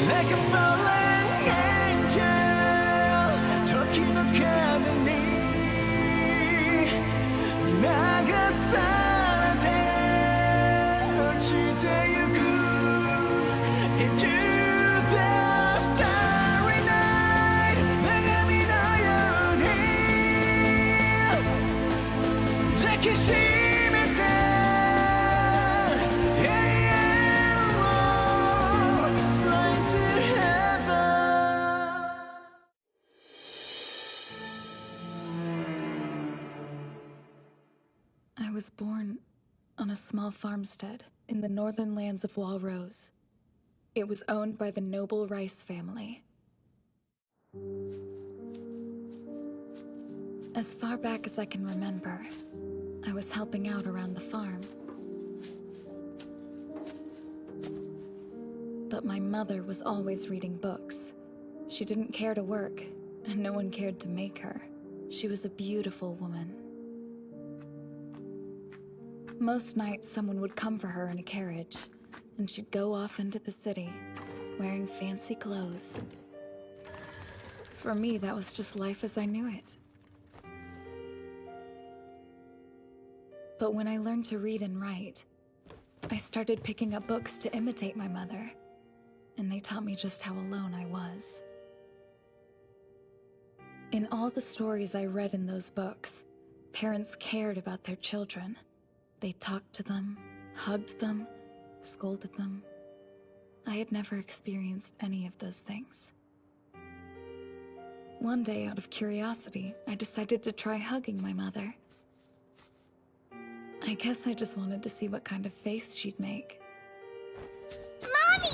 Like a fallen angel, 時の風に流されて落ちてゆく Into the starry night 女神のように抱きしめて I was born on a small farmstead in the northern lands of Walrose. It was owned by the noble Rice family. As far back as I can remember, I was helping out around the farm. But my mother was always reading books. She didn't care to work, and no one cared to make her. She was a beautiful woman. Most nights, someone would come for her in a carriage, and she'd go off into the city, wearing fancy clothes. For me, that was just life as I knew it. But when I learned to read and write, I started picking up books to imitate my mother, and they taught me just how alone I was. In all the stories I read in those books, parents cared about their children. They talked to them, hugged them, scolded them. I had never experienced any of those things. One day, out of curiosity, I decided to try hugging my mother. I guess I just wanted to see what kind of face she'd make. Mommy!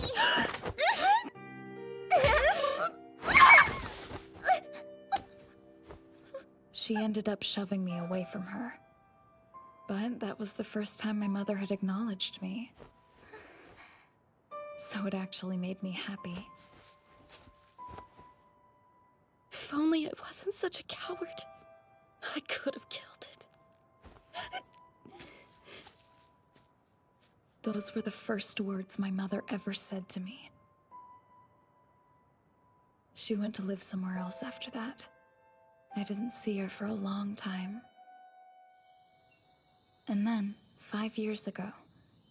She ended up shoving me away from her. But that was the first time my mother had acknowledged me. So it actually made me happy. If only I wasn't such a coward, I could have killed it. Those were the first words my mother ever said to me. She went to live somewhere else after that. I didn't see her for a long time. And then, 5 years ago,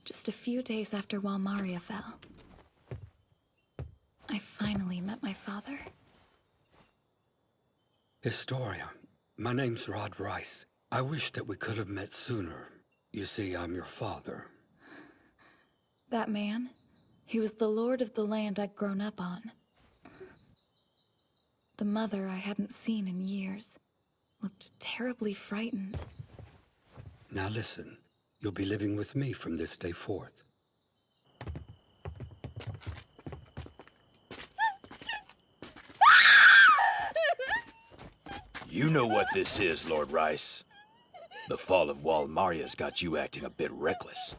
just a few days after Walmaria fell, I finally met my father. Historia, my name's Rod Rice. I wish that we could have met sooner. You see, I'm your father. That man, he was the lord of the land I'd grown up on. The mother I hadn't seen in years looked terribly frightened. Now listen, you'll be living with me from this day forth. You know what this is, Lord Rice. The fall of Walmaria's got you acting a bit reckless.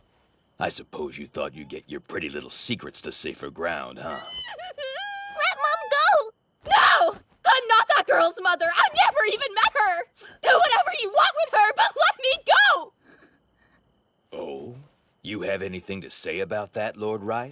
I suppose you thought you'd get your pretty little secrets to safer ground, huh? Let Mom go! No! I'm not that girl's mother! I've never even met her! Do whatever you want with her, but let me go! Oh? You have anything to say about that, Lord Rice?